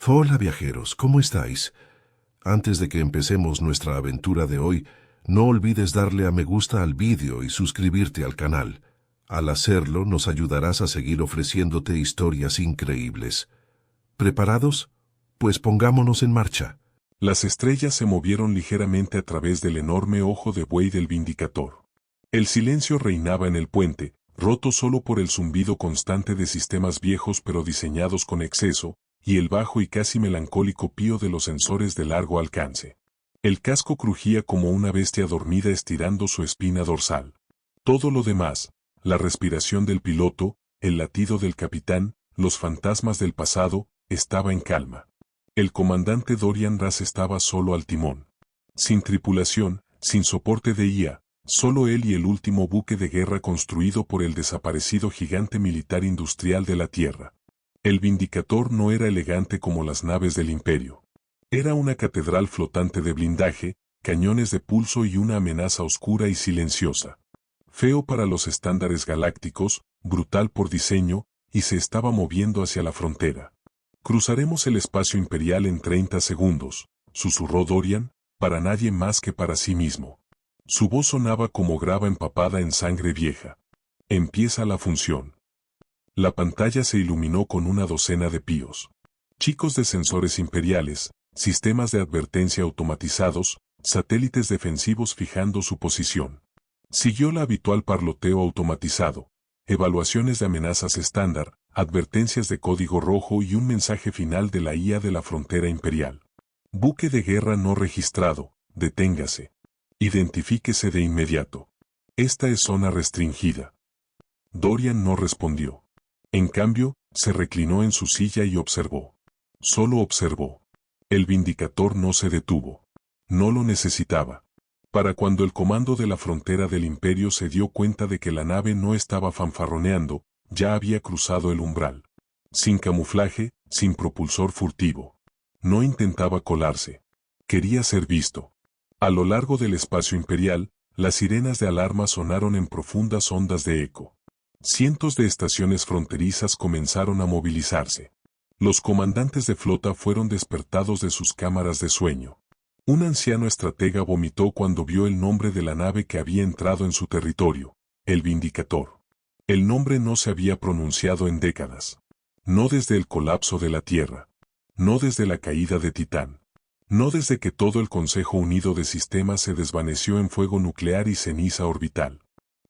Hola viajeros, ¿cómo estáis? Antes de que empecemos nuestra aventura de hoy, no olvides darle a me gusta al vídeo y suscribirte al canal. Al hacerlo nos ayudarás a seguir ofreciéndote historias increíbles. ¿Preparados? Pues pongámonos en marcha. Las estrellas se movieron ligeramente a través del enorme ojo de buey del Vindicator. El silencio reinaba en el puente, roto solo por el zumbido constante de sistemas viejos pero diseñados con exceso, y el bajo y casi melancólico pío de los sensores de largo alcance. El casco crujía como una bestia dormida estirando su espina dorsal. Todo lo demás, la respiración del piloto, el latido del capitán, los fantasmas del pasado, estaba en calma. El comandante Dorian Rass estaba solo al timón. Sin tripulación, sin soporte de IA, solo él y el último buque de guerra construido por el desaparecido gigante militar industrial de la Tierra. El Vindicator no era elegante como las naves del Imperio. Era una catedral flotante de blindaje, cañones de pulso y una amenaza oscura y silenciosa. Feo para los estándares galácticos, brutal por diseño, y se estaba moviendo hacia la frontera. Cruzaremos el espacio imperial en 30 segundos, susurró Dorian, para nadie más que para sí mismo. Su voz sonaba como grava empapada en sangre vieja. Empieza la función. La pantalla se iluminó con una docena de píos. Chicos de sensores imperiales, sistemas de advertencia automatizados, satélites defensivos fijando su posición. Siguió la habitual parloteo automatizado, evaluaciones de amenazas estándar, advertencias de código rojo y un mensaje final de la IA de la frontera imperial. Buque de guerra no registrado, deténgase. Identifíquese de inmediato. Esta es zona restringida. Dorian no respondió. En cambio, se reclinó en su silla y observó. Solo observó. El Vindicator no se detuvo. No lo necesitaba. Para cuando el comando de la frontera del Imperio se dio cuenta de que la nave no estaba fanfarroneando, ya había cruzado el umbral. Sin camuflaje, sin propulsor furtivo. No intentaba colarse. Quería ser visto. A lo largo del espacio imperial, las sirenas de alarma sonaron en profundas ondas de eco. Cientos de estaciones fronterizas comenzaron a movilizarse. Los comandantes de flota fueron despertados de sus cámaras de sueño. Un anciano estratega vomitó cuando vio el nombre de la nave que había entrado en su territorio, el Vindicator. El nombre no se había pronunciado en décadas. No desde el colapso de la Tierra. No desde la caída de Titán. No desde que todo el Consejo Unido de Sistemas se desvaneció en fuego nuclear y ceniza orbital.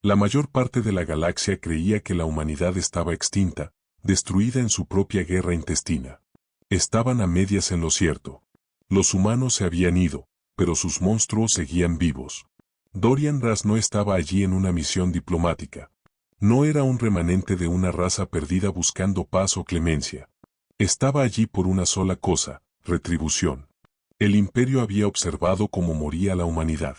La mayor parte de la galaxia creía que la humanidad estaba extinta, destruida en su propia guerra intestina. Estaban a medias en lo cierto. Los humanos se habían ido, pero sus monstruos seguían vivos. Dorian Rass no estaba allí en una misión diplomática. No era un remanente de una raza perdida buscando paz o clemencia. Estaba allí por una sola cosa, retribución. El Imperio había observado cómo moría la humanidad.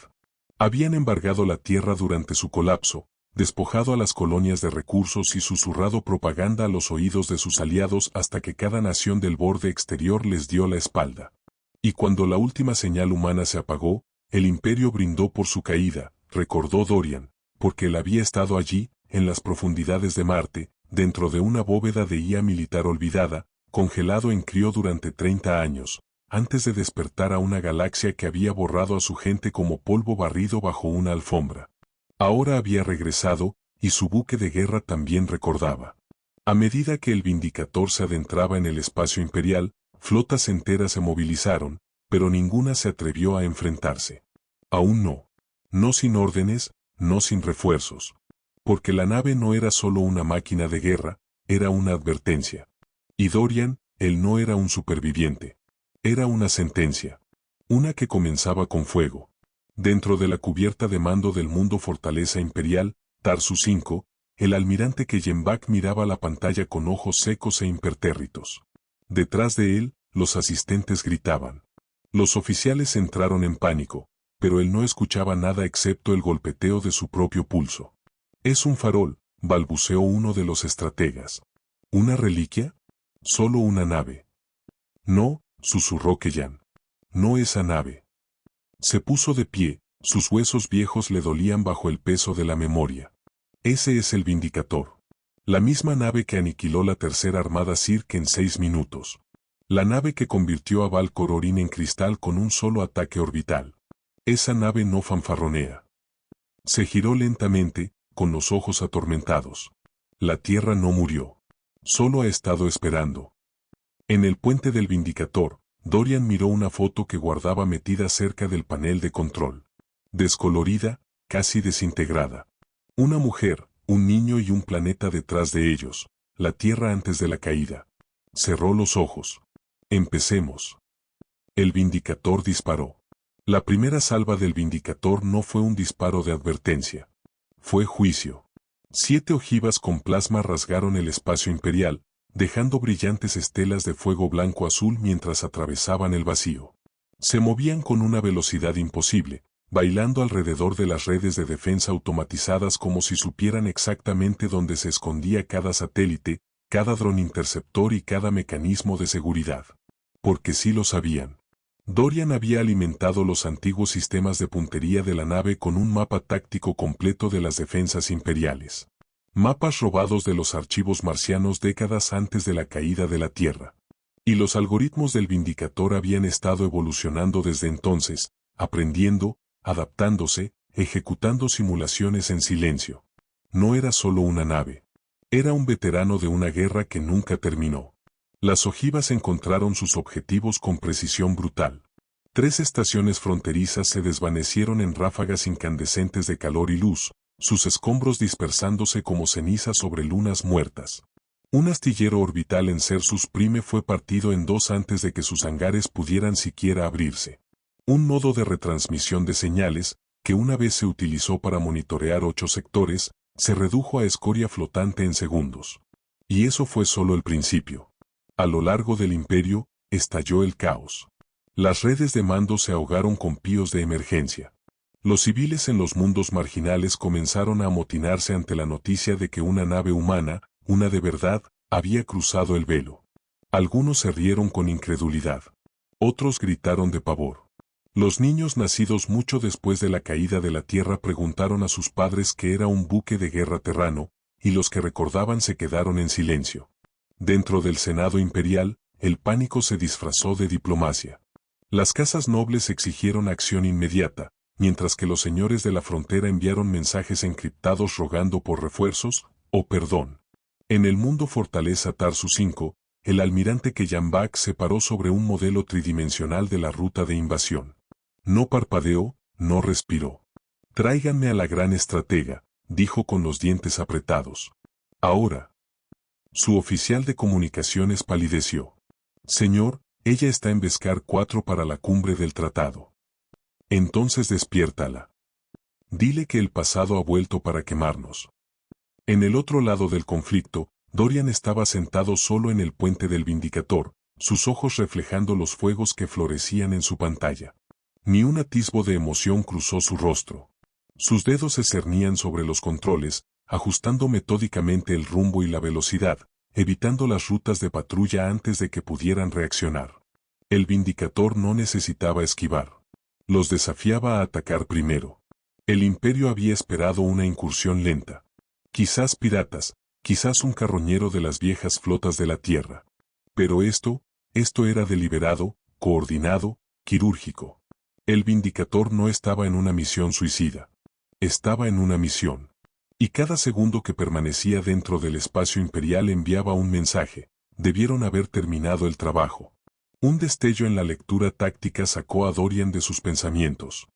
Habían embargado la Tierra durante su colapso, despojado a las colonias de recursos y susurrado propaganda a los oídos de sus aliados hasta que cada nación del borde exterior les dio la espalda. Y cuando la última señal humana se apagó, el Imperio brindó por su caída, recordó Dorian, porque él había estado allí, en las profundidades de Marte, dentro de una bóveda de IA militar olvidada, congelado en crío durante 30 años, antes de despertar a una galaxia que había borrado a su gente como polvo barrido bajo una alfombra. Ahora había regresado, y su buque de guerra también recordaba. A medida que el Vindicator se adentraba en el espacio imperial, flotas enteras se movilizaron, pero ninguna se atrevió a enfrentarse. Aún no. No sin órdenes, no sin refuerzos. Porque la nave no era solo una máquina de guerra, era una advertencia. Y Dorian, él no era un superviviente. Era una sentencia. Una que comenzaba con fuego. Dentro de la cubierta de mando del mundo Fortaleza Imperial, Tarsu 5, el almirante Kellenbach miraba la pantalla con ojos secos e impertérritos. Detrás de él, los asistentes gritaban. Los oficiales entraron en pánico, pero él no escuchaba nada excepto el golpeteo de su propio pulso. «Es un farol», balbuceó uno de los estrategas. «¿Una reliquia? Solo una nave». «No», susurró Kellan. «No esa nave». Se puso de pie, sus huesos viejos le dolían bajo el peso de la memoria. «Ese es el Vindicator. La misma nave que aniquiló la Tercera Armada Cirque en 6 minutos. La nave que convirtió a Valkororin en cristal con un solo ataque orbital. Esa nave no fanfarronea. Se giró lentamente, con los ojos atormentados. La Tierra no murió. Solo ha estado esperando. En el puente del Vindicator, Dorian miró una foto que guardaba metida cerca del panel de control. Descolorida, casi desintegrada. Una mujer, un niño y un planeta detrás de ellos, la Tierra antes de la caída. Cerró los ojos. Empecemos. El Vindicator disparó. La primera salva del Vindicator no fue un disparo de advertencia. Fue juicio. 7 ojivas con plasma rasgaron el espacio imperial, dejando brillantes estelas de fuego blanco-azul mientras atravesaban el vacío. Se movían con una velocidad imposible, bailando alrededor de las redes de defensa automatizadas como si supieran exactamente dónde se escondía cada satélite, cada dron interceptor y cada mecanismo de seguridad. Porque sí lo sabían. Dorian había alimentado los antiguos sistemas de puntería de la nave con un mapa táctico completo de las defensas imperiales. Mapas robados de los archivos marcianos décadas antes de la caída de la Tierra. Y los algoritmos del Vindicator habían estado evolucionando desde entonces, aprendiendo, adaptándose, ejecutando simulaciones en silencio. No era solo una nave. Era un veterano de una guerra que nunca terminó. Las ojivas encontraron sus objetivos con precisión brutal. 3 estaciones fronterizas se desvanecieron en ráfagas incandescentes de calor y luz, sus escombros dispersándose como ceniza sobre lunas muertas. Un astillero orbital en Cersus Prime fue partido en 2 antes de que sus hangares pudieran siquiera abrirse. Un nodo de retransmisión de señales, que una vez se utilizó para monitorear 8 sectores, se redujo a escoria flotante en segundos. Y eso fue solo el principio. A lo largo del imperio, estalló el caos. Las redes de mando se ahogaron con píos de emergencia. Los civiles en los mundos marginales comenzaron a amotinarse ante la noticia de que una nave humana, una de verdad, había cruzado el velo. Algunos se rieron con incredulidad. Otros gritaron de pavor. Los niños nacidos mucho después de la caída de la Tierra preguntaron a sus padres qué era un buque de guerra terrano, y los que recordaban se quedaron en silencio. Dentro del Senado imperial, el pánico se disfrazó de diplomacia. Las casas nobles exigieron acción inmediata, mientras que los señores de la frontera enviaron mensajes encriptados rogando por refuerzos, o perdón. En el mundo Fortaleza Tarsu 5, el almirante Kellanbach se paró sobre un modelo tridimensional de la ruta de invasión. No parpadeó, no respiró. Tráiganme a la gran estratega, dijo con los dientes apretados. Ahora. Su oficial de comunicaciones palideció. Señor, ella está en Beskar 4 para la cumbre del tratado. Entonces despiértala. Dile que el pasado ha vuelto para quemarnos. En el otro lado del conflicto, Dorian estaba sentado solo en el puente del Vindicator, sus ojos reflejando los fuegos que florecían en su pantalla. Ni un atisbo de emoción cruzó su rostro. Sus dedos se cernían sobre los controles, ajustando metódicamente el rumbo y la velocidad, evitando las rutas de patrulla antes de que pudieran reaccionar. El Vindicator no necesitaba esquivar. Los desafiaba a atacar primero. El Imperio había esperado una incursión lenta. Quizás piratas, quizás un carroñero de las viejas flotas de la Tierra. Pero esto era deliberado, coordinado, quirúrgico. El Vindicator no estaba en una misión suicida. Estaba en una misión. Y cada segundo que permanecía dentro del espacio imperial enviaba un mensaje. Debieron haber terminado el trabajo. Un destello en la lectura táctica sacó a Dorian de sus pensamientos.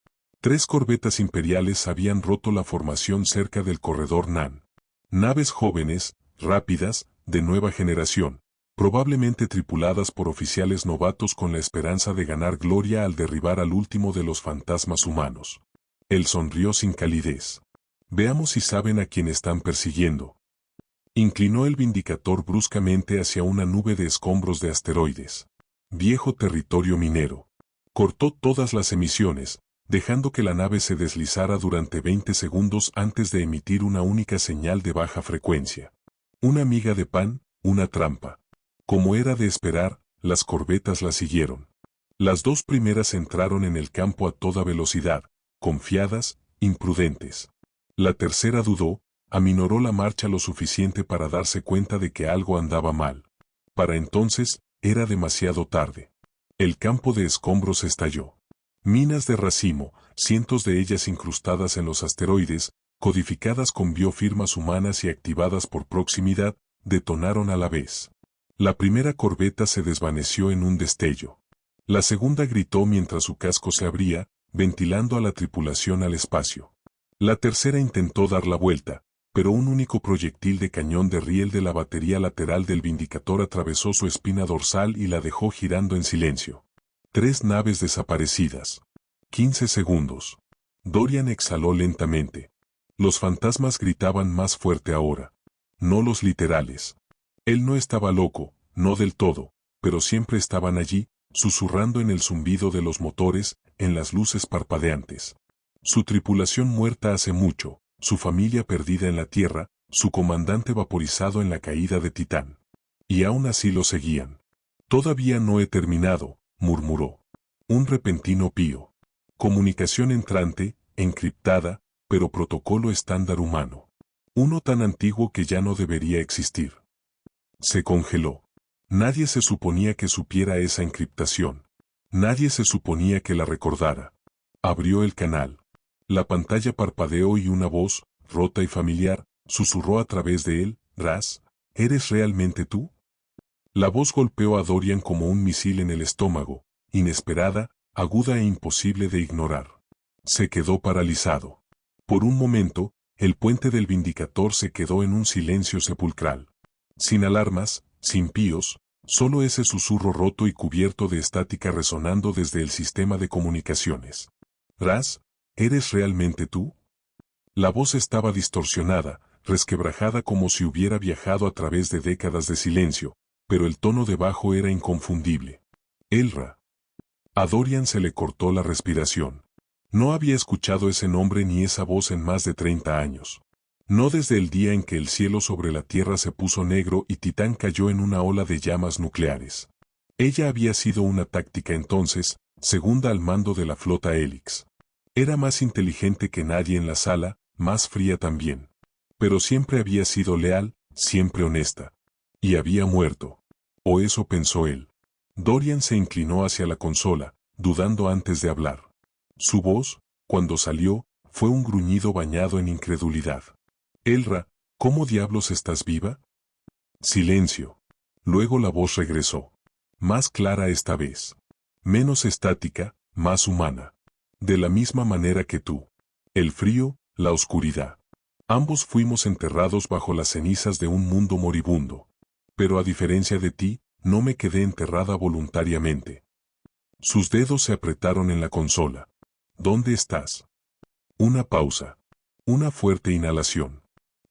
3 corbetas imperiales habían roto la formación cerca del corredor Nan. Naves jóvenes, rápidas, de nueva generación, probablemente tripuladas por oficiales novatos con la esperanza de ganar gloria al derribar al último de los fantasmas humanos. Él sonrió sin calidez. Veamos si saben a quién están persiguiendo. Inclinó el Vindicator bruscamente hacia una nube de escombros de asteroides. Viejo territorio minero. Cortó todas las emisiones, dejando que la nave se deslizara durante 20 segundos antes de emitir una única señal de baja frecuencia. Una miga de pan, una trampa. Como era de esperar, las corbetas la siguieron. Las 2 primeras entraron en el campo a toda velocidad, confiadas, imprudentes. La tercera dudó, aminoró la marcha lo suficiente para darse cuenta de que algo andaba mal. Para entonces, era demasiado tarde. El campo de escombros estalló. Minas de racimo, cientos de ellas incrustadas en los asteroides, codificadas con biofirmas humanas y activadas por proximidad, detonaron a la vez. La primera corbeta se desvaneció en un destello. La segunda gritó mientras su casco se abría, ventilando a la tripulación al espacio. La tercera intentó dar la vuelta, pero un único proyectil de cañón de riel de la batería lateral del Vindicator atravesó su espina dorsal y la dejó girando en silencio. 3 naves desaparecidas. 15 segundos. Dorian exhaló lentamente. Los fantasmas gritaban más fuerte ahora. No los literales. Él no estaba loco, no del todo, pero siempre estaban allí, susurrando en el zumbido de los motores, en las luces parpadeantes. Su tripulación muerta hace mucho, su familia perdida en la Tierra, su comandante vaporizado en la caída de Titán. Y aún así lo seguían. Todavía no he terminado, murmuró. Un repentino pío. Comunicación entrante, encriptada, pero protocolo estándar humano. Uno tan antiguo que ya no debería existir. Se congeló. Nadie se suponía que supiera esa encriptación. Nadie se suponía que la recordara. Abrió el canal. La pantalla parpadeó y una voz, rota y familiar, susurró a través de él, «Raz, ¿eres realmente tú?» La voz golpeó a Dorian como un misil en el estómago, inesperada, aguda e imposible de ignorar. Se quedó paralizado. Por un momento, el puente del Vindicator se quedó en un silencio sepulcral. Sin alarmas, sin píos, solo ese susurro roto y cubierto de estática resonando desde el sistema de comunicaciones. «Raz, ¿eres realmente tú?» La voz estaba distorsionada, resquebrajada como si hubiera viajado a través de décadas de silencio, pero el tono de bajo era inconfundible. «Elra». A Dorian se le cortó la respiración. No había escuchado ese nombre ni esa voz en más de 30 años. No desde el día en que el cielo sobre la Tierra se puso negro y Titán cayó en una ola de llamas nucleares. Ella había sido una táctica entonces, segunda al mando de la flota Helix. Era más inteligente que nadie en la sala, más fría también. Pero siempre había sido leal, siempre honesta. Y había muerto. O eso pensó él. Dorian se inclinó hacia la consola, dudando antes de hablar. Su voz, cuando salió, fue un gruñido bañado en incredulidad. «Elra, ¿cómo diablos estás viva?» Silencio. Luego la voz regresó. Más clara esta vez. Menos estática, más humana. De la misma manera que tú. El frío, la oscuridad. Ambos fuimos enterrados bajo las cenizas de un mundo moribundo. Pero a diferencia de ti, no me quedé enterrada voluntariamente. Sus dedos se apretaron en la consola. ¿Dónde estás? Una pausa. Una fuerte inhalación.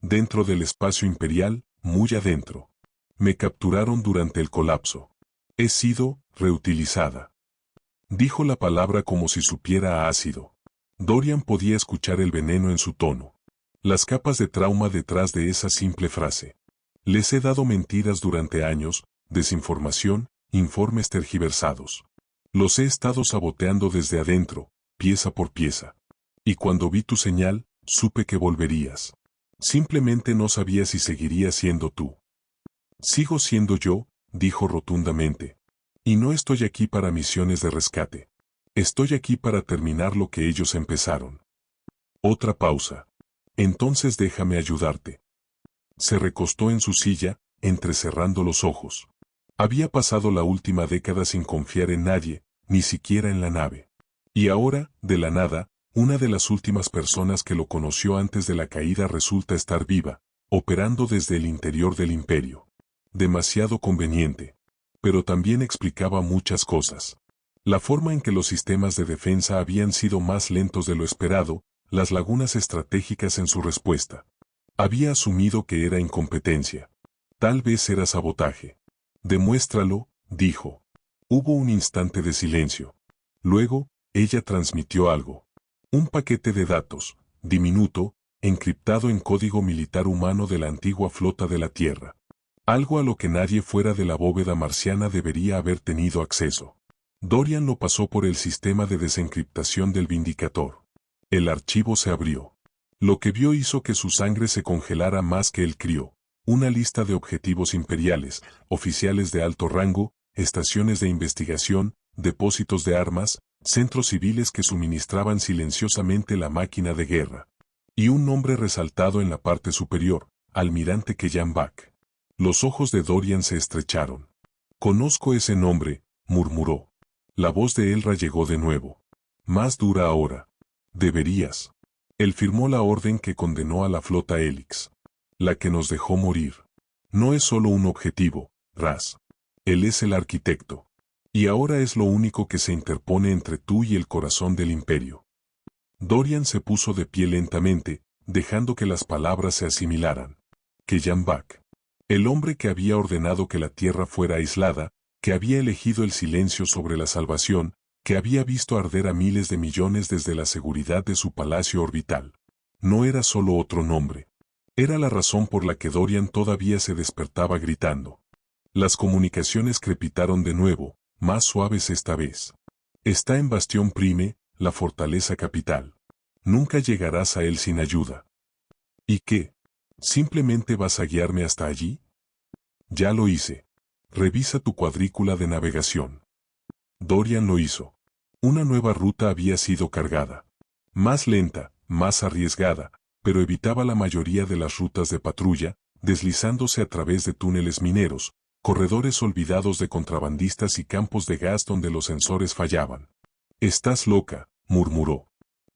Dentro del espacio imperial, muy adentro. Me capturaron durante el colapso. He sido reutilizada. Dijo la palabra como si supiera a ácido. Dorian podía escuchar el veneno en su tono. Las capas de trauma detrás de esa simple frase. Les he dado mentiras durante años, desinformación, informes tergiversados. Los he estado saboteando desde adentro, pieza por pieza. Y cuando vi tu señal, supe que volverías. Simplemente no sabía si seguirías siendo tú. Sigo siendo yo, dijo rotundamente. Y no estoy aquí para misiones de rescate. Estoy aquí para terminar lo que ellos empezaron. Otra pausa. Entonces déjame ayudarte. Se recostó en su silla, entrecerrando los ojos. Había pasado la última década sin confiar en nadie, ni siquiera en la nave. Y ahora, de la nada, una de las últimas personas que lo conoció antes de la caída resulta estar viva, operando desde el interior del imperio. Demasiado conveniente. Pero también explicaba muchas cosas. La forma en que los sistemas de defensa habían sido más lentos de lo esperado, las lagunas estratégicas en su respuesta. Había asumido que era incompetencia. Tal vez era sabotaje. Demuéstralo, dijo. Hubo un instante de silencio. Luego, ella transmitió algo. Un paquete de datos, diminuto, encriptado en código militar humano de la antigua flota de la Tierra. Algo a lo que nadie fuera de la bóveda marciana debería haber tenido acceso. Dorian lo pasó por el sistema de desencriptación del Vindicator. El archivo se abrió. Lo que vio hizo que su sangre se congelara más que el crío. Una lista de objetivos imperiales, oficiales de alto rango, estaciones de investigación, depósitos de armas, centros civiles que suministraban silenciosamente la máquina de guerra. Y un nombre resaltado en la parte superior, Almirante Kellanbach. Los ojos de Dorian se estrecharon. «Conozco ese nombre», murmuró. La voz de Elra llegó de nuevo. Más dura ahora. «Deberías». Él firmó la orden que condenó a la flota Helix. La que nos dejó morir. No es solo un objetivo, Raz. Él es el arquitecto. Y ahora es lo único que se interpone entre tú y el corazón del imperio. Dorian se puso de pie lentamente, dejando que las palabras se asimilaran. Kellanbach. El hombre que había ordenado que la tierra fuera aislada, que había elegido el silencio sobre la salvación, que había visto arder a miles de millones desde la seguridad de su palacio orbital. No era solo otro nombre. Era la razón por la que Dorian todavía se despertaba gritando. Las comunicaciones crepitaron de nuevo, más suaves esta vez. Está en Bastión Prime, la fortaleza capital. Nunca llegarás a él sin ayuda. ¿Y qué? ¿Simplemente vas a guiarme hasta allí? Ya lo hice. Revisa tu cuadrícula de navegación. Dorian lo hizo. Una nueva ruta había sido cargada. Más lenta, más arriesgada, pero evitaba la mayoría de las rutas de patrulla, deslizándose a través de túneles mineros, corredores olvidados de contrabandistas y campos de gas donde los sensores fallaban. «Estás loca», murmuró.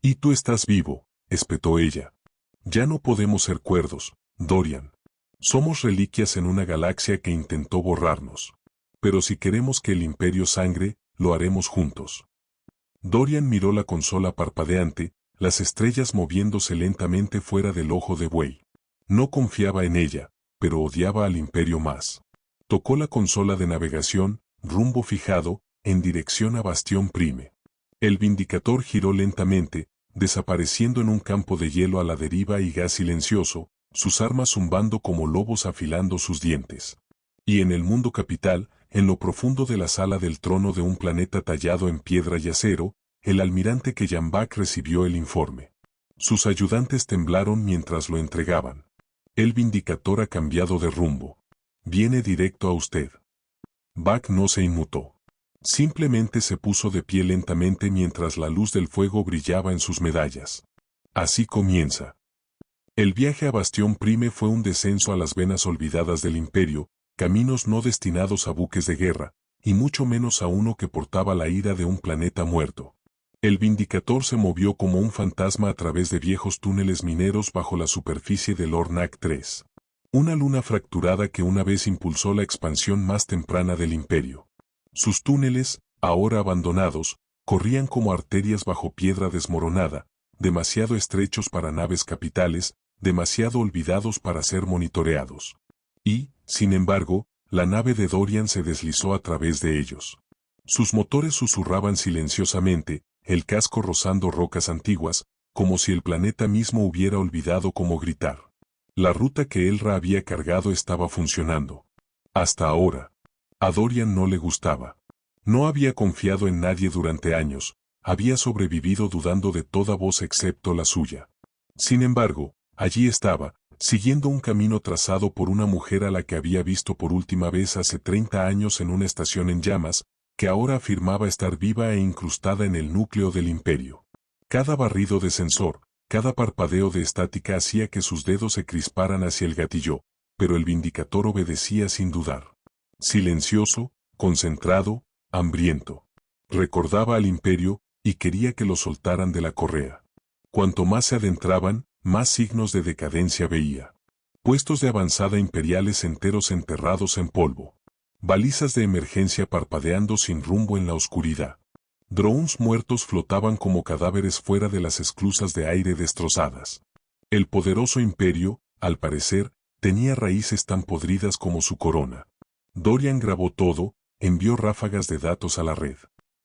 «Y tú estás vivo», espetó ella. «Ya no podemos ser cuerdos, Dorian. Somos reliquias en una galaxia que intentó borrarnos. Pero si queremos que el imperio sangre, lo haremos juntos». Dorian miró la consola parpadeante, las estrellas moviéndose lentamente fuera del ojo de buey. No confiaba en ella, pero odiaba al imperio más. Tocó la consola de navegación, rumbo fijado, en dirección a Bastión Prime. El Vindicator giró lentamente, desapareciendo en un campo de hielo a la deriva y gas silencioso, sus armas zumbando como lobos afilando sus dientes. Y en el mundo capital, en lo profundo de la sala del trono de un planeta tallado en piedra y acero, el almirante Kellanbach recibió el informe. Sus ayudantes temblaron mientras lo entregaban. El Vindicator ha cambiado de rumbo. Viene directo a usted. Bach no se inmutó. Simplemente se puso de pie lentamente mientras la luz del fuego brillaba en sus medallas. Así comienza. El viaje a Bastión Prime fue un descenso a las venas olvidadas del imperio, caminos no destinados a buques de guerra, y mucho menos a uno que portaba la ira de un planeta muerto. El Vindicator se movió como un fantasma a través de viejos túneles mineros bajo la superficie del Ornac 3. Una luna fracturada que una vez impulsó la expansión más temprana del imperio. Sus túneles, ahora abandonados, corrían como arterias bajo piedra desmoronada, demasiado estrechos para naves capitales, demasiado olvidados para ser monitoreados. Y, sin embargo, la nave de Dorian se deslizó a través de ellos. Sus motores susurraban silenciosamente, el casco rozando rocas antiguas, como si el planeta mismo hubiera olvidado cómo gritar. La ruta que Elra había cargado estaba funcionando. Hasta ahora. A Dorian no le gustaba. No había confiado en nadie durante años, había sobrevivido dudando de toda voz excepto la suya. Sin embargo, allí estaba, siguiendo un camino trazado por una mujer a la que había visto por última vez hace 30 años en una estación en llamas, que ahora afirmaba estar viva e incrustada en el núcleo del imperio. Cada barrido de sensor, cada parpadeo de estática hacía que sus dedos se crisparan hacia el gatillo, pero el Vindicator obedecía sin dudar. Silencioso, concentrado, hambriento. Recordaba al imperio, y quería que lo soltaran de la correa. Cuanto más se adentraban, más signos de decadencia veía. Puestos de avanzada imperiales enteros enterrados en polvo. Balizas de emergencia parpadeando sin rumbo en la oscuridad. Drones muertos flotaban como cadáveres fuera de las esclusas de aire destrozadas. El poderoso imperio, al parecer, tenía raíces tan podridas como su corona. Dorian grabó todo, envió ráfagas de datos a la red.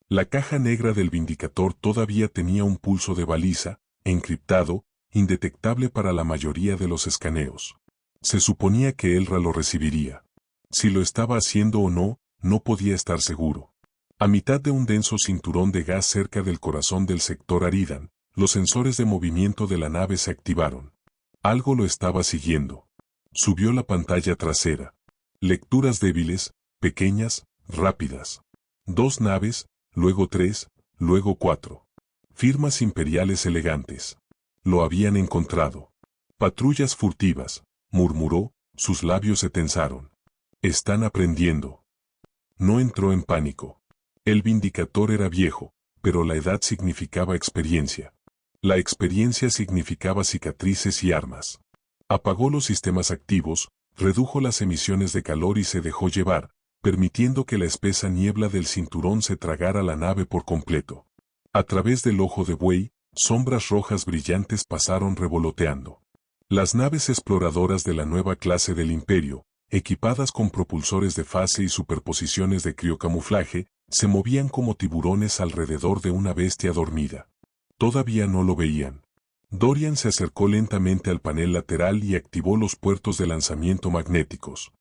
La caja negra del Vindicator todavía tenía un pulso de baliza, encriptado, indetectable para la mayoría de los escaneos. Se suponía que Elra lo recibiría. Si lo estaba haciendo o no, no podía estar seguro. A mitad de un denso cinturón de gas cerca del corazón del sector Aridan, los sensores de movimiento de la nave se activaron. Algo lo estaba siguiendo. Subió la pantalla trasera. Lecturas débiles, pequeñas, rápidas. 2 naves, luego 3, luego 4. Firmas imperiales elegantes. Lo habían encontrado. Patrullas furtivas, murmuró, sus labios se tensaron. Están aprendiendo. No entró en pánico. El Vindicator era viejo, pero la edad significaba experiencia. La experiencia significaba cicatrices y armas. Apagó los sistemas activos, redujo las emisiones de calor y se dejó llevar, permitiendo que la espesa niebla del cinturón se tragara la nave por completo. A través del ojo de buey, sombras rojas brillantes pasaron revoloteando. Las naves exploradoras de la nueva clase del Imperio, equipadas con propulsores de fase y superposiciones de criocamuflaje, se movían como tiburones alrededor de una bestia dormida. Todavía no lo veían. Dorian se acercó lentamente al panel lateral y activó los puertos de lanzamiento magnéticos.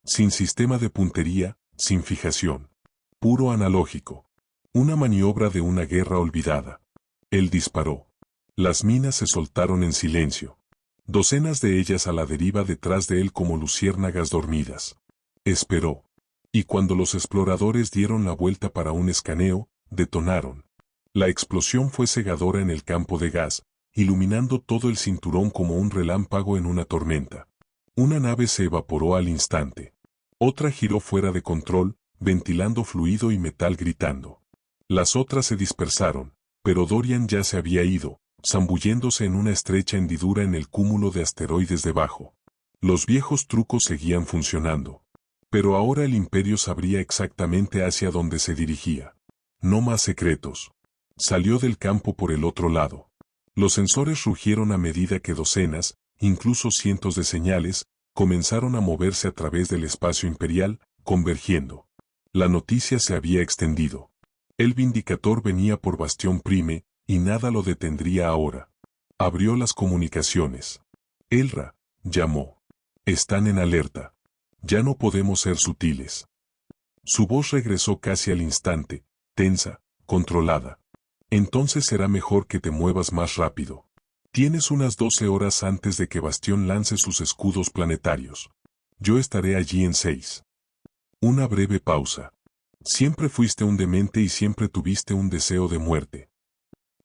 Sin sistema de puntería, sin fijación. Puro analógico. Una maniobra de una guerra olvidada. Él disparó. Las minas se soltaron en silencio. Docenas de ellas a la deriva detrás de él como luciérnagas dormidas. Esperó. Y cuando los exploradores dieron la vuelta para un escaneo, detonaron. La explosión fue cegadora en el campo de gas, iluminando todo el cinturón como un relámpago en una tormenta. Una nave se evaporó al instante. Otra giró fuera de control, ventilando fluido y metal gritando. Las otras se dispersaron, pero Dorian ya se había ido, zambulléndose en una estrecha hendidura en el cúmulo de asteroides debajo. Los viejos trucos seguían funcionando. Pero ahora el Imperio sabría exactamente hacia dónde se dirigía. No más secretos. Salió del campo por el otro lado. Los sensores rugieron a medida que docenas, incluso cientos de señales, comenzaron a moverse a través del espacio imperial, convergiendo. La noticia se había extendido. El Vindicator venía por Bastión Prime, y nada lo detendría ahora. Abrió las comunicaciones. Elra, llamó. Están en alerta. Ya no podemos ser sutiles. Su voz regresó casi al instante, tensa, controlada. Entonces será mejor que te muevas más rápido. Tienes unas 12 horas antes de que Bastión lance sus escudos planetarios. Yo estaré allí en 6. Una breve pausa. Siempre fuiste un demente y siempre tuviste un deseo de muerte.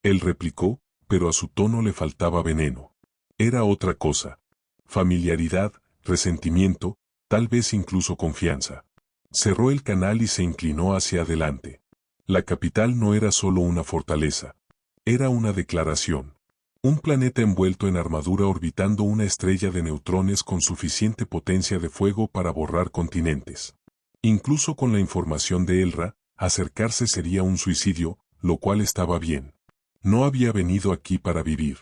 Él replicó, pero a su tono le faltaba veneno. Era otra cosa. Familiaridad, resentimiento, tal vez incluso confianza. Cerró el canal y se inclinó hacia adelante. La capital no era solo una fortaleza. Era una declaración. Un planeta envuelto en armadura orbitando una estrella de neutrones con suficiente potencia de fuego para borrar continentes. Incluso con la información de Elra, acercarse sería un suicidio, lo cual estaba bien. No había venido aquí para vivir.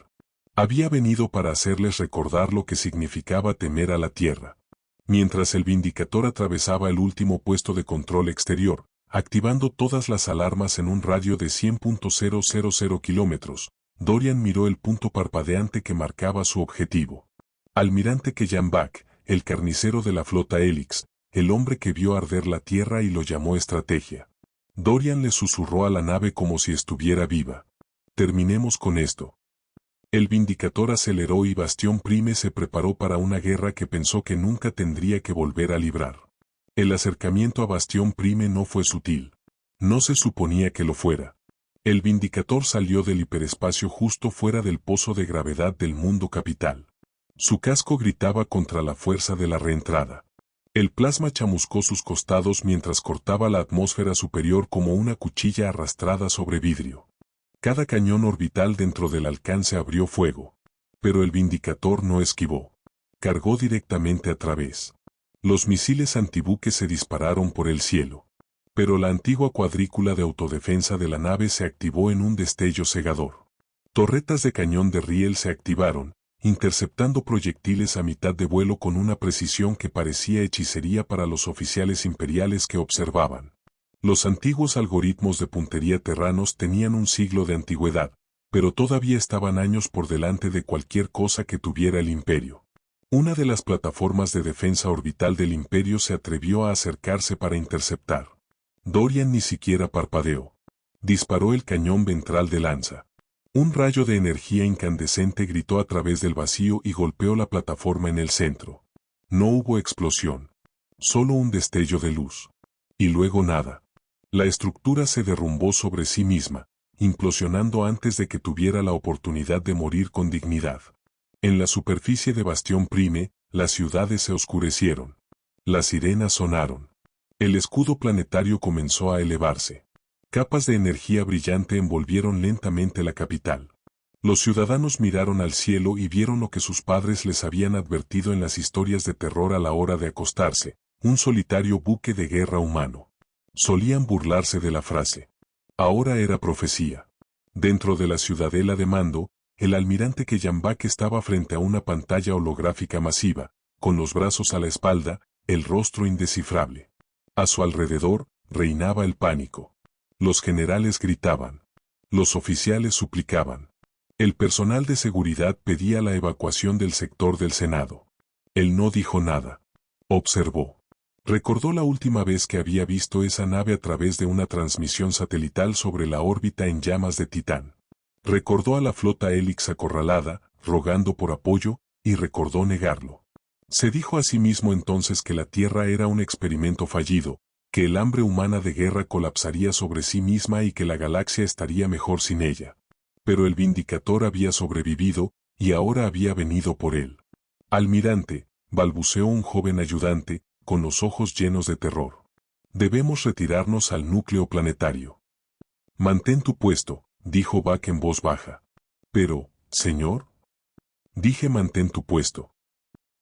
Había venido para hacerles recordar lo que significaba temer a la Tierra. Mientras el Vindicator atravesaba el último puesto de control exterior, activando todas las alarmas en un radio de 100.000 kilómetros, Dorian miró el punto parpadeante que marcaba su objetivo. Almirante Kellanbak, el carnicero de la flota Helix, el hombre que vio arder la Tierra y lo llamó estrategia. Dorian le susurró a la nave como si estuviera viva. Terminemos con esto. El Vindicator aceleró y Bastión Prime se preparó para una guerra que pensó que nunca tendría que volver a librar. El acercamiento a Bastión Prime no fue sutil. No se suponía que lo fuera. El Vindicator salió del hiperespacio justo fuera del pozo de gravedad del mundo capital. Su casco gritaba contra la fuerza de la reentrada. El plasma chamuscó sus costados mientras cortaba la atmósfera superior como una cuchilla arrastrada sobre vidrio. Cada cañón orbital dentro del alcance abrió fuego. Pero el Vindicator no esquivó. Cargó directamente a través. Los misiles antibuques se dispararon por el cielo. Pero la antigua cuadrícula de autodefensa de la nave se activó en un destello cegador. Torretas de cañón de riel se activaron, interceptando proyectiles a mitad de vuelo con una precisión que parecía hechicería para los oficiales imperiales que observaban. Los antiguos algoritmos de puntería terranos tenían un siglo de antigüedad, pero todavía estaban años por delante de cualquier cosa que tuviera el Imperio. Una de las plataformas de defensa orbital del Imperio se atrevió a acercarse para interceptar. Dorian ni siquiera parpadeó. Disparó el cañón ventral de lanza. Un rayo de energía incandescente gritó a través del vacío y golpeó la plataforma en el centro. No hubo explosión. Solo un destello de luz. Y luego nada. La estructura se derrumbó sobre sí misma, implosionando antes de que tuviera la oportunidad de morir con dignidad. En la superficie de Bastión Prime, las ciudades se oscurecieron. Las sirenas sonaron. El escudo planetario comenzó a elevarse. Capas de energía brillante envolvieron lentamente la capital. Los ciudadanos miraron al cielo y vieron lo que sus padres les habían advertido en las historias de terror a la hora de acostarse, un solitario buque de guerra humano. Solían burlarse de la frase. Ahora era profecía. Dentro de la ciudadela de mando, el almirante Kellanbak estaba frente a una pantalla holográfica masiva, con los brazos a la espalda, el rostro indescifrable. A su alrededor, reinaba el pánico. Los generales gritaban. Los oficiales suplicaban. El personal de seguridad pedía la evacuación del sector del Senado. Él no dijo nada. Observó. Recordó la última vez que había visto esa nave a través de una transmisión satelital sobre la órbita en llamas de Titán. Recordó a la flota Helix acorralada, rogando por apoyo, y recordó negarlo. Se dijo a sí mismo entonces que la Tierra era un experimento fallido, que el hambre humana de guerra colapsaría sobre sí misma y que la galaxia estaría mejor sin ella. Pero el Vindicator había sobrevivido, y ahora había venido por él. Almirante, balbuceó un joven ayudante, con los ojos llenos de terror. Debemos retirarnos al núcleo planetario. Mantén tu puesto, dijo Bak en voz baja. Pero, señor. Dije mantén tu puesto.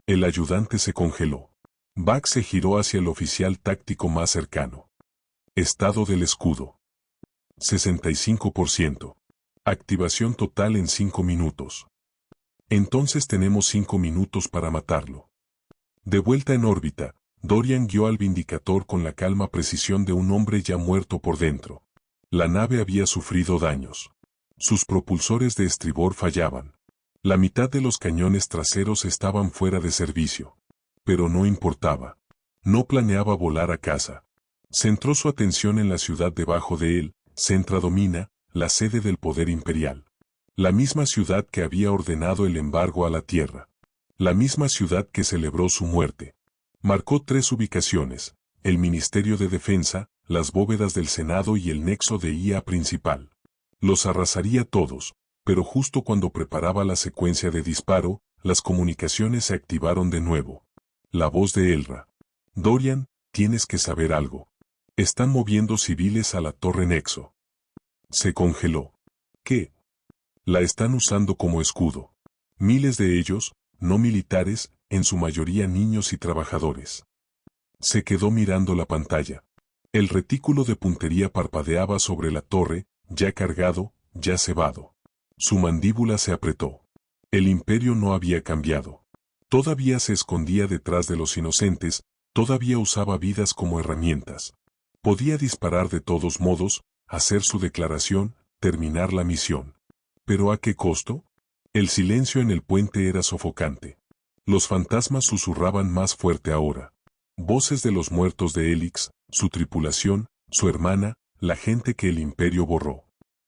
El ayudante se congeló. Bak se giró hacia el oficial táctico más cercano. Estado del escudo. 65%. Activación total en 5 minutos. Entonces tenemos 5 minutos para matarlo. De vuelta en órbita, Dorian guió al Vindicator con la calma precisión de un hombre ya muerto por dentro. La nave había sufrido daños. Sus propulsores de estribor fallaban. La mitad de los cañones traseros estaban fuera de servicio. Pero no importaba. No planeaba volar a casa. Centró su atención en la ciudad debajo de él, Centra Domina, la sede del poder imperial. La misma ciudad que había ordenado el embargo a la Tierra. La misma ciudad que celebró su muerte. Marcó 3 ubicaciones, el Ministerio de Defensa, las bóvedas del Senado y el nexo de IA principal. Los arrasaría todos, pero justo cuando preparaba la secuencia de disparo, las comunicaciones se activaron de nuevo. La voz de Elra. Dorian, tienes que saber algo. Están moviendo civiles a la torre Nexo. Se congeló. ¿Qué? La están usando como escudo. Miles de ellos, no militares, en su mayoría niños y trabajadores. Se quedó mirando la pantalla. El retículo de puntería parpadeaba sobre la torre, ya cargado, ya cebado. Su mandíbula se apretó. El imperio no había cambiado. Todavía se escondía detrás de los inocentes, todavía usaba vidas como herramientas. Podía disparar de todos modos, hacer su declaración, terminar la misión. ¿Pero a qué costo? El silencio en el puente era sofocante. Los fantasmas susurraban más fuerte ahora. Voces de los muertos de Helix, su tripulación, su hermana, la gente que el imperio borró.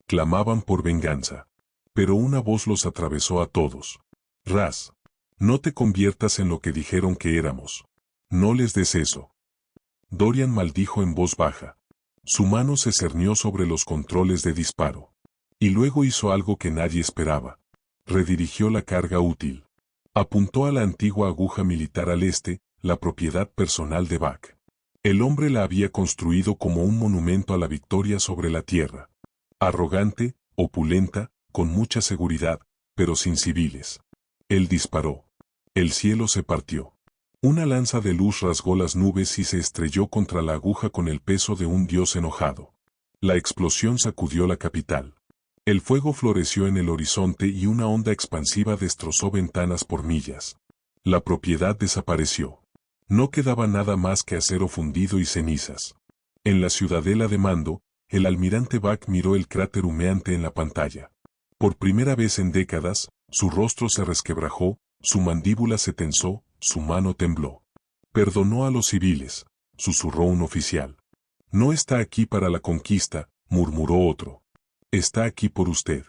Clamaban por venganza. Pero una voz los atravesó a todos. Raz. No te conviertas en lo que dijeron que éramos. No les des eso. Dorian maldijo en voz baja. Su mano se cernió sobre los controles de disparo. Y luego hizo algo que nadie esperaba. Redirigió la carga útil. Apuntó a la antigua aguja militar al este, la propiedad personal de Bak. El hombre la había construido como un monumento a la victoria sobre la tierra. Arrogante, opulenta, con mucha seguridad, pero sin civiles. Él disparó. El cielo se partió. Una lanza de luz rasgó las nubes y se estrelló contra la aguja con el peso de un dios enojado. La explosión sacudió la capital. El fuego floreció en el horizonte y una onda expansiva destrozó ventanas por millas. La propiedad desapareció. No quedaba nada más que acero fundido y cenizas. En la ciudadela de mando, el almirante Bak miró el cráter humeante en la pantalla. Por primera vez en décadas, su rostro se resquebrajó, su mandíbula se tensó, su mano tembló. Perdonó a los civiles, susurró un oficial. No está aquí para la conquista, murmuró otro. Está aquí por usted.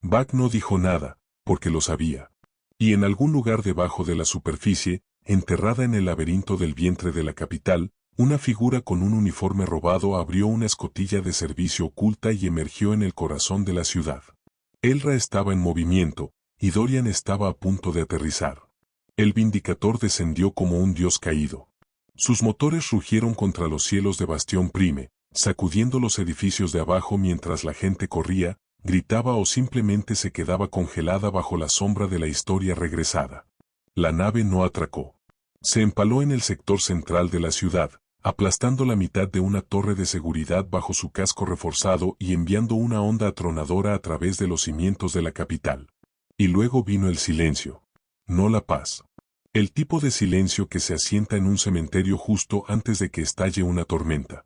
Bak no dijo nada, porque lo sabía. Y en algún lugar debajo de la superficie, enterrada en el laberinto del vientre de la capital, Una figura con un uniforme robado abrió una escotilla de servicio oculta y emergió en el corazón de la ciudad. Elra estaba en movimiento, y Dorian estaba a punto de aterrizar. El Vindicator descendió como un dios caído. Sus motores rugieron contra los cielos de Bastión Prime, sacudiendo los edificios de abajo mientras la gente corría, gritaba o simplemente se quedaba congelada bajo la sombra de la historia regresada. La nave no atracó. Se empaló en el sector central de la ciudad, aplastando la mitad de una torre de seguridad bajo su casco reforzado y enviando una onda atronadora a través de los cimientos de la capital. Y luego vino el silencio. No la paz. El tipo de silencio que se asienta en un cementerio justo antes de que estalle una tormenta.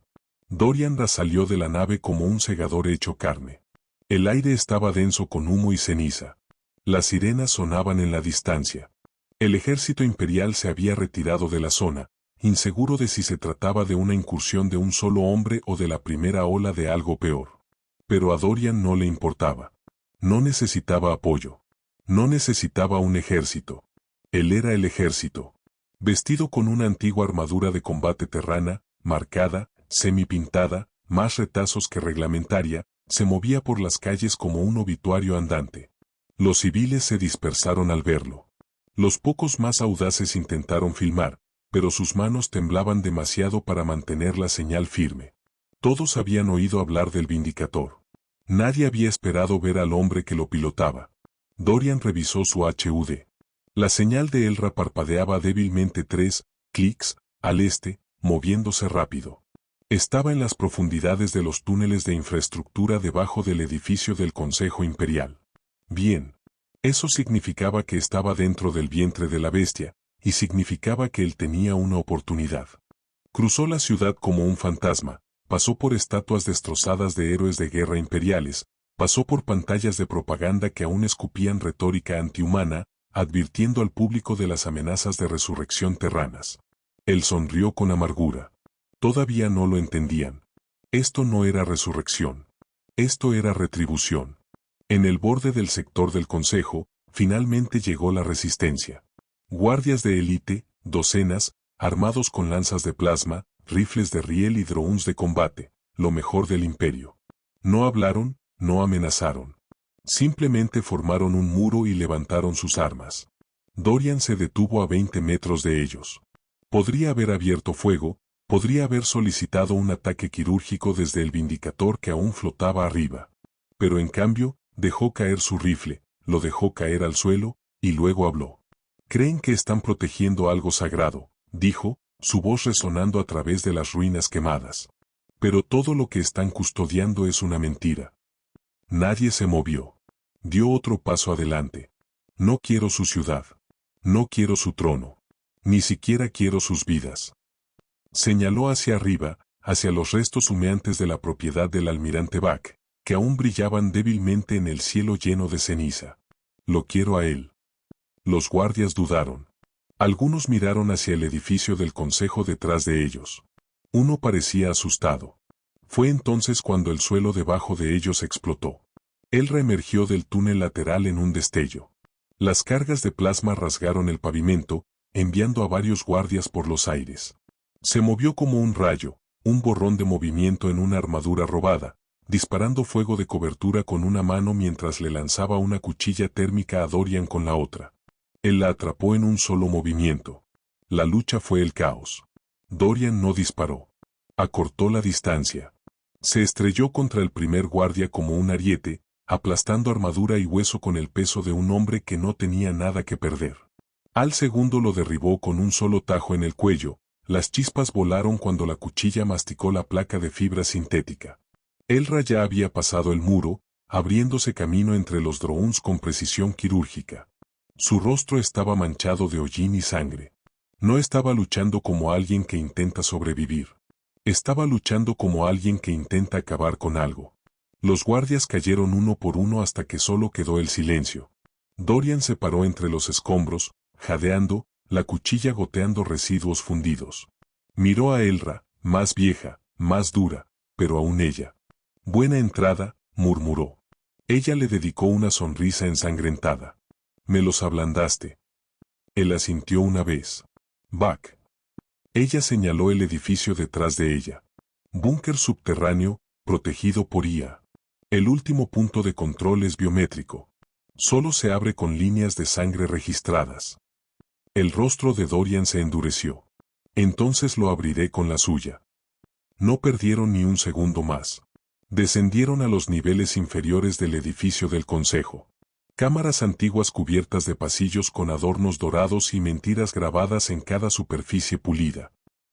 Dorian salió de la nave como un segador hecho carne. El aire estaba denso con humo y ceniza. Las sirenas sonaban en la distancia. El ejército imperial se había retirado de la zona, inseguro de si se trataba de una incursión de un solo hombre o de la primera ola de algo peor. Pero a Dorian no le importaba. No necesitaba apoyo. No necesitaba un ejército. Él era el ejército. Vestido con una antigua armadura de combate terrana, marcada, semipintada, más retazos que reglamentaria, se movía por las calles como un obituario andante. Los civiles se dispersaron al verlo. Los pocos más audaces intentaron filmar, pero sus manos temblaban demasiado para mantener la señal firme. Todos habían oído hablar del Vindicator. Nadie había esperado ver al hombre que lo pilotaba. Dorian revisó su HUD. La señal de Elra parpadeaba débilmente 3 clics al este, moviéndose rápido. Estaba en las profundidades de los túneles de infraestructura debajo del edificio del Consejo Imperial. Bien. Eso significaba que estaba dentro del vientre de la bestia, y significaba que él tenía una oportunidad. Cruzó la ciudad como un fantasma, pasó por estatuas destrozadas de héroes de guerra imperiales, pasó por pantallas de propaganda que aún escupían retórica antihumana, advirtiendo al público de las amenazas de resurrección terranas. Él sonrió con amargura. Todavía no lo entendían. Esto no era resurrección. Esto era retribución. En el borde del sector del Consejo, finalmente llegó la resistencia. Guardias de élite, docenas, armados con lanzas de plasma, rifles de riel y drones de combate, lo mejor del imperio. No hablaron, no amenazaron. Simplemente formaron un muro y levantaron sus armas. Dorian se detuvo a 20 metros de ellos. Podría haber abierto fuego, podría haber solicitado un ataque quirúrgico desde el Vindicator que aún flotaba arriba. Pero en cambio, dejó caer su rifle, lo dejó caer al suelo, y luego habló. «Creen que están protegiendo algo sagrado», dijo, su voz resonando a través de las ruinas quemadas. «Pero todo lo que están custodiando es una mentira». Nadie se movió. Dio otro paso adelante. «No quiero su ciudad. No quiero su trono. Ni siquiera quiero sus vidas». Señaló hacia arriba, hacia los restos humeantes de la propiedad del almirante Bach, que aún brillaban débilmente en el cielo lleno de ceniza. «Lo quiero a él». Los guardias dudaron. Algunos miraron hacia el edificio del consejo detrás de ellos. Uno parecía asustado. Fue entonces cuando el suelo debajo de ellos explotó. Él reemergió del túnel lateral en un destello. Las cargas de plasma rasgaron el pavimento, enviando a varios guardias por los aires. Se movió como un rayo, un borrón de movimiento en una armadura robada, disparando fuego de cobertura con una mano mientras le lanzaba una cuchilla térmica a Dorian con la otra. Él la atrapó en un solo movimiento. La lucha fue el caos. Dorian no disparó. Acortó la distancia. Se estrelló contra el primer guardia como un ariete, aplastando armadura y hueso con el peso de un hombre que no tenía nada que perder. Al segundo lo derribó con un solo tajo en el cuello. Las chispas volaron cuando la cuchilla masticó la placa de fibra sintética. Elra ya había pasado el muro, abriéndose camino entre los drones con precisión quirúrgica. Su rostro estaba manchado de hollín y sangre. No estaba luchando como alguien que intenta sobrevivir. Estaba luchando como alguien que intenta acabar con algo. Los guardias cayeron uno por uno hasta que solo quedó el silencio. Dorian se paró entre los escombros, jadeando, la cuchilla goteando residuos fundidos. Miró a Elra, más vieja, más dura, pero aún ella. «Buena entrada», murmuró. Ella le dedicó una sonrisa ensangrentada. «Me los ablandaste». Él asintió una vez. «Bach». Ella señaló el edificio detrás de ella. Búnker subterráneo, protegido por IA. El último punto de control es biométrico. Solo se abre con líneas de sangre registradas. El rostro de Dorian se endureció. Entonces lo abriré con la suya. No perdieron ni un segundo más. Descendieron a los niveles inferiores del edificio del Consejo. Cámaras antiguas cubiertas de pasillos con adornos dorados y mentiras grabadas en cada superficie pulida.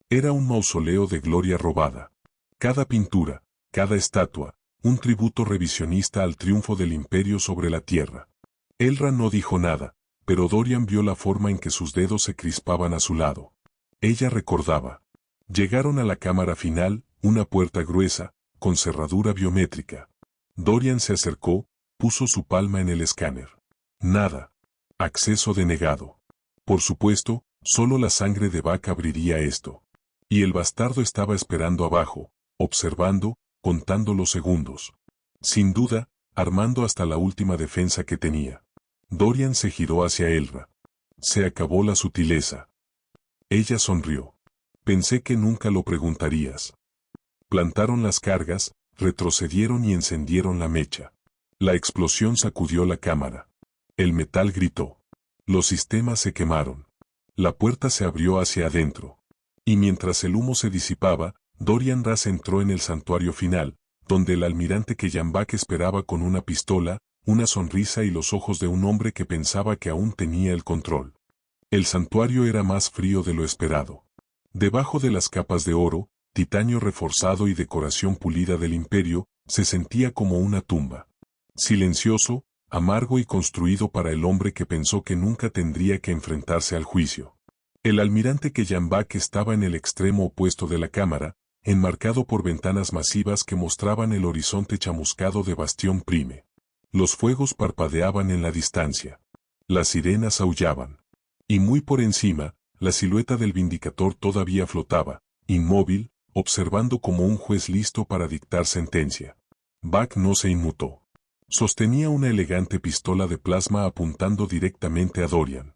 Era un mausoleo de gloria robada. Cada pintura, cada estatua, un tributo revisionista al triunfo del imperio sobre la tierra. Elra no dijo nada, pero Dorian vio la forma en que sus dedos se crispaban a su lado. Ella recordaba. Llegaron a la cámara final, una puerta gruesa, con cerradura biométrica. Dorian se acercó, puso su palma en el escáner. Nada. Acceso denegado. Por supuesto, solo la sangre de vaca abriría esto. Y el bastardo estaba esperando abajo, observando, contando los segundos. Sin duda, armando hasta la última defensa que tenía. Dorian se giró hacia Elra. Se acabó la sutileza. Ella sonrió. Pensé que nunca lo preguntarías. Plantaron las cargas, retrocedieron y encendieron la mecha. La explosión sacudió la cámara. El metal gritó. Los sistemas se quemaron. La puerta se abrió hacia adentro. Y mientras el humo se disipaba, Dorian Ras entró en el santuario final, donde el almirante Kellanbak esperaba con una pistola, una sonrisa y los ojos de un hombre que pensaba que aún tenía el control. El santuario era más frío de lo esperado. Debajo de las capas de oro, titanio reforzado y decoración pulida del imperio, se sentía como una tumba. Silencioso, amargo y construido para el hombre que pensó que nunca tendría que enfrentarse al juicio. El almirante Kellanbak estaba en el extremo opuesto de la cámara, enmarcado por ventanas masivas que mostraban el horizonte chamuscado de Bastión Prime. Los fuegos parpadeaban en la distancia. Las sirenas aullaban. Y muy por encima, la silueta del Vindicator todavía flotaba, inmóvil, observando como un juez listo para dictar sentencia. Bak no se inmutó. Sostenía una elegante pistola de plasma apuntando directamente a Dorian.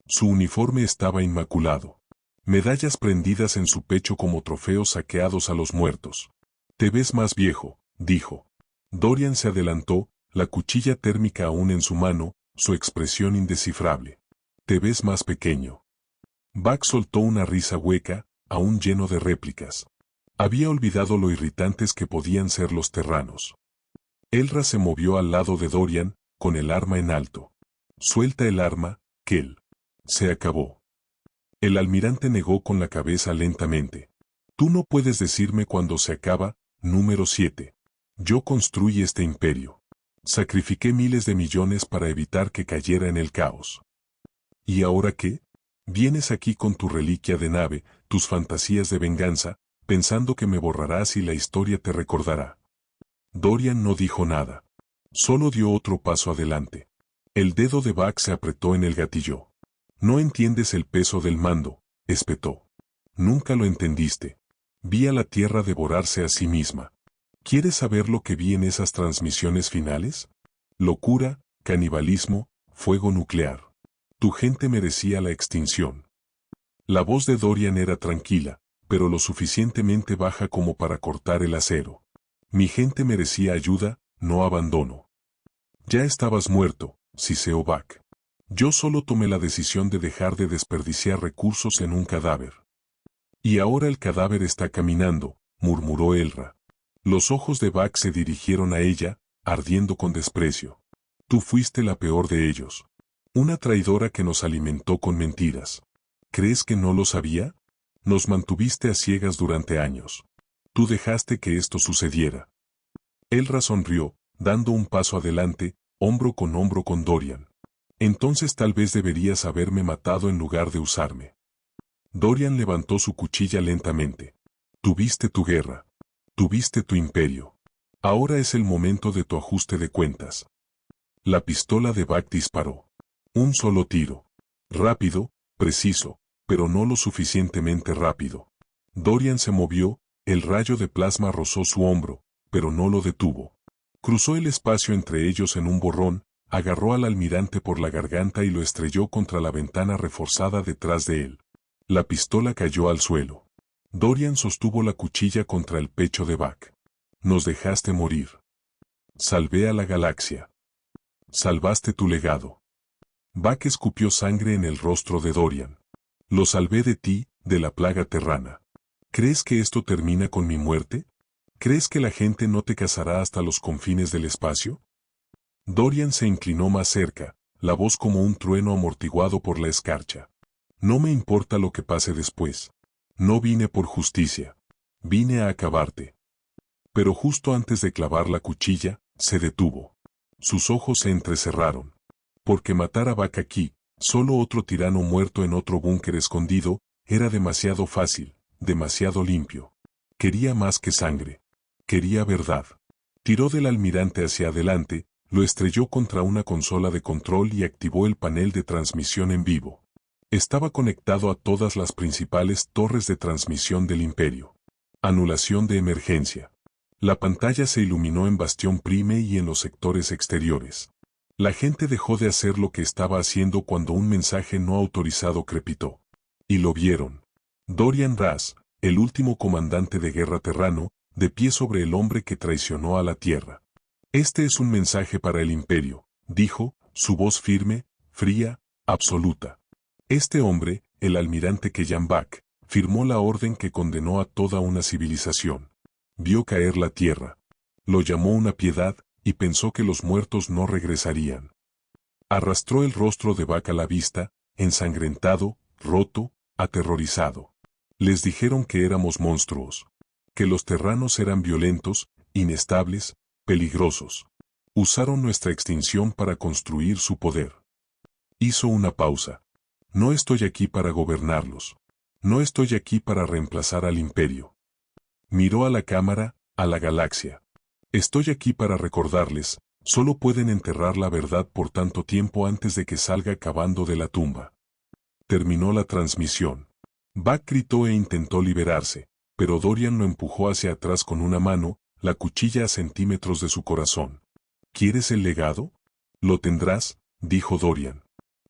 Su uniforme estaba inmaculado. Medallas prendidas en su pecho como trofeos saqueados a los muertos. «Te ves más viejo», dijo. Dorian se adelantó, la cuchilla térmica aún en su mano, su expresión indescifrable. «Te ves más pequeño». Bak soltó una risa hueca, aún lleno de réplicas. Había olvidado lo irritantes que podían ser los terranos. Elra se movió al lado de Dorian, con el arma en alto. «Suelta el arma, Kel». Se acabó. El almirante negó con la cabeza lentamente. «Tú no puedes decirme cuándo se acaba, número 7. Yo construí este imperio. Sacrifiqué miles de millones para evitar que cayera en el caos. ¿Y ahora qué? Vienes aquí con tu reliquia de nave, tus fantasías de venganza, pensando que me borrarás y la historia te recordará». Dorian no dijo nada. Solo dio otro paso adelante. El dedo de Bak se apretó en el gatillo. «No entiendes el peso del mando», espetó. «Nunca lo entendiste. Vi a la Tierra devorarse a sí misma. ¿Quieres saber lo que vi en esas transmisiones finales? Locura, canibalismo, fuego nuclear. Tu gente merecía la extinción». La voz de Dorian era tranquila, pero lo suficientemente baja como para cortar el acero. «Mi gente merecía ayuda, no abandono». «Ya estabas muerto», siseó Bak. «Yo solo tomé la decisión de dejar de desperdiciar recursos en un cadáver». «Y ahora el cadáver está caminando», murmuró Elra. Los ojos de Bak se dirigieron a ella, ardiendo con desprecio. «Tú fuiste la peor de ellos. Una traidora que nos alimentó con mentiras. ¿Crees que no lo sabía? Nos mantuviste a ciegas durante años. Tú dejaste que esto sucediera». Elra sonrió, dando un paso adelante, hombro con Dorian. «Entonces tal vez deberías haberme matado en lugar de usarme». Dorian levantó su cuchilla lentamente. «Tuviste tu guerra. Tuviste tu imperio. Ahora es el momento de tu ajuste de cuentas». La pistola de Bak disparó. Un solo tiro. Rápido, preciso, pero no lo suficientemente rápido. Dorian se movió, el rayo de plasma rozó su hombro, pero no lo detuvo. Cruzó el espacio entre ellos en un borrón, agarró al almirante por la garganta y lo estrelló contra la ventana reforzada detrás de él. La pistola cayó al suelo. Dorian sostuvo la cuchilla contra el pecho de Buck. Nos dejaste morir. Salvé a la galaxia. Salvaste tu legado. Buck escupió sangre en el rostro de Dorian. Lo salvé de ti, de la plaga terrana. ¿Crees que esto termina con mi muerte? ¿Crees que la gente no te cazará hasta los confines del espacio? Dorian se inclinó más cerca, la voz como un trueno amortiguado por la escarcha. No me importa lo que pase después. No vine por justicia. Vine a acabarte. Pero justo antes de clavar la cuchilla, se detuvo. Sus ojos se entrecerraron. Porque matar a Buck aquí, solo otro tirano muerto en otro búnker escondido, era demasiado fácil, demasiado limpio. Quería más que sangre. Quería verdad. Tiró del almirante hacia adelante, lo estrelló contra una consola de control y activó el panel de transmisión en vivo. Estaba conectado a todas las principales torres de transmisión del Imperio. Anulación de emergencia. La pantalla se iluminó en Bastión Prime y en los sectores exteriores. La gente dejó de hacer lo que estaba haciendo cuando un mensaje no autorizado crepitó. Y lo vieron. Dorian Ras, el último comandante de guerra terrano, de pie sobre el hombre que traicionó a la Tierra. Este es un mensaje para el Imperio, dijo, su voz firme, fría, absoluta. Este hombre, el almirante Kellan Buck, firmó la orden que condenó a toda una civilización. Vio caer la Tierra. Lo llamó una piedad, y pensó que los muertos no regresarían. Arrastró el rostro de Buck a la vista, ensangrentado, roto, aterrorizado. Les dijeron que éramos monstruos. Que los terranos eran violentos, inestables, peligrosos. Usaron nuestra extinción para construir su poder. Hizo una pausa. No estoy aquí para gobernarlos. No estoy aquí para reemplazar al Imperio. Miró a la cámara, a la galaxia. Estoy aquí para recordarles, solo pueden enterrar la verdad por tanto tiempo antes de que salga cavando de la tumba. Terminó la transmisión. Buck gritó e intentó liberarse, pero Dorian lo empujó hacia atrás con una mano, la cuchilla a centímetros de su corazón. ¿Quieres el legado? Lo tendrás, dijo Dorian.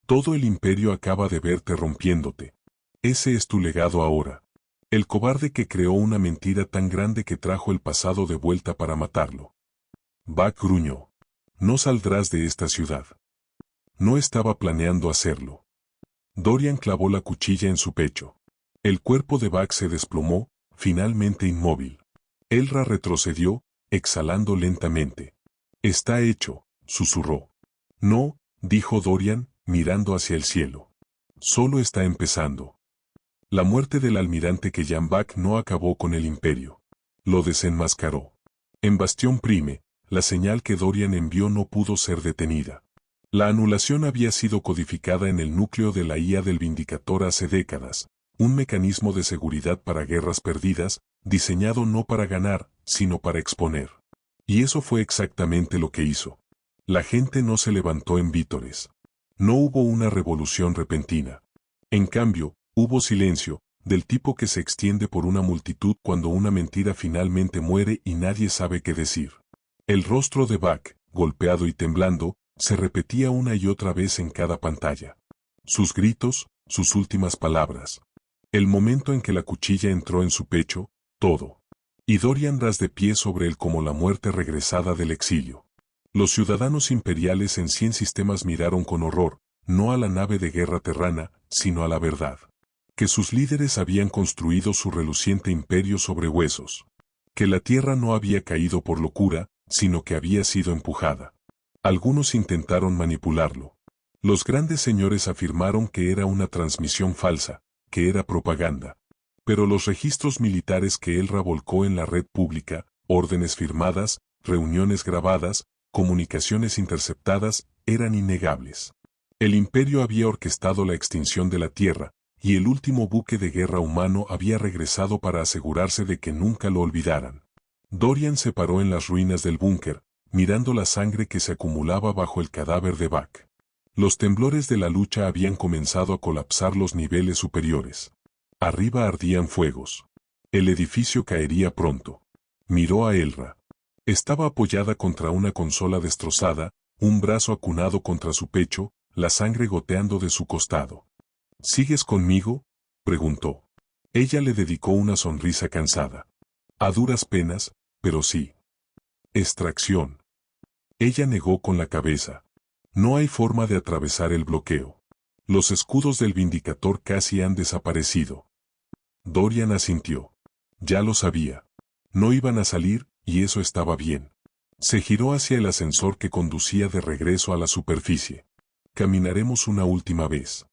Todo el Imperio acaba de verte rompiéndote. Ese es tu legado ahora. El cobarde que creó una mentira tan grande que trajo el pasado de vuelta para matarlo. Buck gruñó. No saldrás de esta ciudad. No estaba planeando hacerlo. Dorian clavó la cuchilla en su pecho. El cuerpo de Buck se desplomó, finalmente inmóvil. Elra retrocedió, exhalando lentamente. Está hecho, susurró. No, dijo Dorian, mirando hacia el cielo. Solo está empezando. La muerte del almirante Kellan Buck no acabó con el Imperio. Lo desenmascaró. En Bastión Prime, la señal que Dorian envió no pudo ser detenida. La anulación había sido codificada en el núcleo de la IA del Vindicator hace décadas, un mecanismo de seguridad para guerras perdidas, diseñado no para ganar, sino para exponer. Y eso fue exactamente lo que hizo. La gente no se levantó en vítores. No hubo una revolución repentina. En cambio, hubo silencio, del tipo que se extiende por una multitud cuando una mentira finalmente muere y nadie sabe qué decir. El rostro de Buck, golpeado y temblando, se repetía una y otra vez en cada pantalla. Sus gritos, sus últimas palabras. El momento en que la cuchilla entró en su pecho, todo. Y Dorian ras de pie sobre él como la muerte regresada del exilio. Los ciudadanos imperiales en 100 sistemas miraron con horror, no a la nave de guerra terrana, sino a la verdad. Que sus líderes habían construido su reluciente imperio sobre huesos. Que la tierra no había caído por locura, sino que había sido empujada. Algunos intentaron manipularlo. Los grandes señores afirmaron que era una transmisión falsa, que era propaganda. Pero los registros militares que él revolcó en la red pública, órdenes firmadas, reuniones grabadas, comunicaciones interceptadas, eran innegables. El imperio había orquestado la extinción de la Tierra, y el último buque de guerra humano había regresado para asegurarse de que nunca lo olvidaran. Dorian se paró en las ruinas del búnker, mirando la sangre que se acumulaba bajo el cadáver de Buck. Los temblores de la lucha habían comenzado a colapsar los niveles superiores. Arriba ardían fuegos. El edificio caería pronto. Miró a Elra. Estaba apoyada contra una consola destrozada, un brazo acunado contra su pecho, la sangre goteando de su costado. ¿Sigues conmigo? preguntó. Ella le dedicó una sonrisa cansada. A duras penas, pero sí. Extracción. Ella negó con la cabeza. No hay forma de atravesar el bloqueo. Los escudos del Vindicator casi han desaparecido. Dorian asintió. Ya lo sabía. No iban a salir, y eso estaba bien. Se giró hacia el ascensor que conducía de regreso a la superficie. Caminaremos una última vez.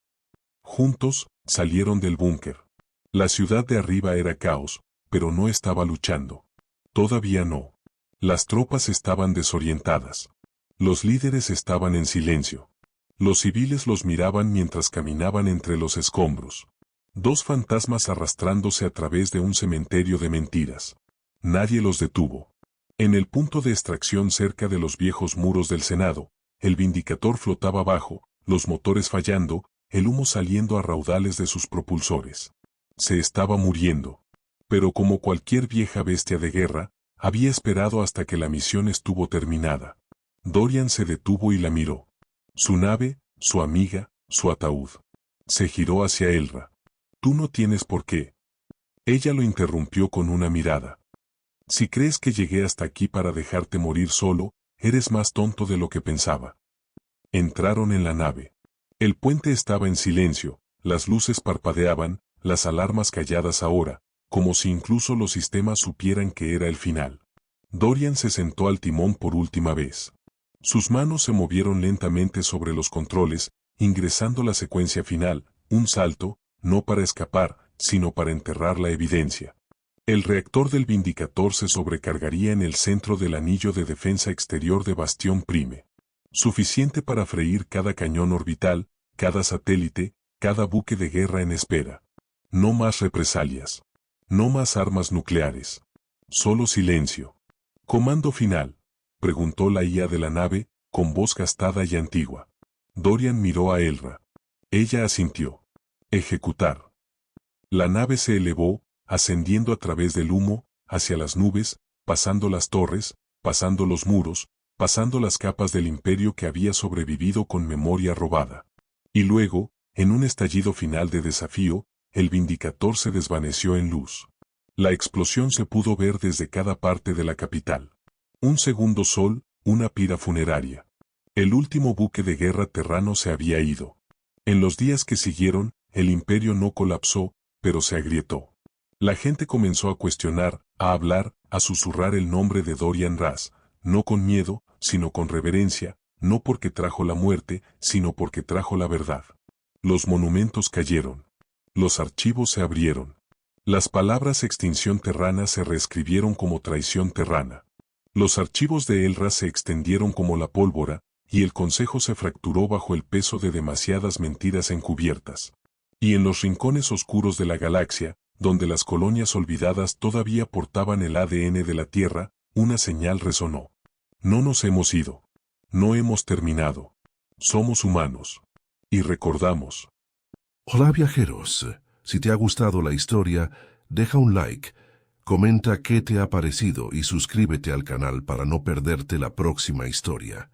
Juntos, salieron del búnker. La ciudad de arriba era caos, pero no estaba luchando. Todavía no. Las tropas estaban desorientadas. Los líderes estaban en silencio. Los civiles los miraban mientras caminaban entre los escombros. Dos fantasmas arrastrándose a través de un cementerio de mentiras. Nadie los detuvo. En el punto de extracción cerca de los viejos muros del Senado, el Vindicator flotaba abajo, los motores fallando, el humo saliendo a raudales de sus propulsores. Se estaba muriendo. Pero como cualquier vieja bestia de guerra, había esperado hasta que la misión estuvo terminada. Dorian se detuvo y la miró. Su nave, su amiga, su ataúd. Se giró hacia Elra. Tú no tienes por qué. Ella lo interrumpió con una mirada. Si crees que llegué hasta aquí para dejarte morir solo, eres más tonto de lo que pensaba. Entraron en la nave. El puente estaba en silencio, las luces parpadeaban, las alarmas calladas ahora, como si incluso los sistemas supieran que era el final. Dorian se sentó al timón por última vez. Sus manos se movieron lentamente sobre los controles, ingresando la secuencia final, un salto, no para escapar, sino para enterrar la evidencia. El reactor del Vindicator se sobrecargaría en el centro del anillo de defensa exterior de Bastión Prime. Suficiente para freír cada cañón orbital, cada satélite, cada buque de guerra en espera. No más represalias. No más armas nucleares. Solo silencio. ¿Comando final?, preguntó la IA de la nave, con voz gastada y antigua. Dorian miró a Elra. Ella asintió. Ejecutar. La nave se elevó, ascendiendo a través del humo, hacia las nubes, pasando las torres, pasando los muros, pasando las capas del imperio que había sobrevivido con memoria robada. Y luego, en un estallido final de desafío, el Vindicator se desvaneció en luz. La explosión se pudo ver desde cada parte de la capital. Un segundo sol, una pira funeraria. El último buque de guerra terrano se había ido. En los días que siguieron, el imperio no colapsó, pero se agrietó. La gente comenzó a cuestionar, a hablar, a susurrar el nombre de Dorian Ras, no con miedo, sino con reverencia, no porque trajo la muerte, sino porque trajo la verdad. Los monumentos cayeron. Los archivos se abrieron. Las palabras extinción terrana se reescribieron como traición terrana. Los archivos de Elra se extendieron como la pólvora, y el consejo se fracturó bajo el peso de demasiadas mentiras encubiertas. Y en los rincones oscuros de la galaxia, donde las colonias olvidadas todavía portaban el ADN de la Tierra, una señal resonó. No nos hemos ido. No hemos terminado. Somos humanos. Y recordamos. Hola viajeros, si te ha gustado la historia, deja un like, comenta qué te ha parecido y suscríbete al canal para no perderte la próxima historia.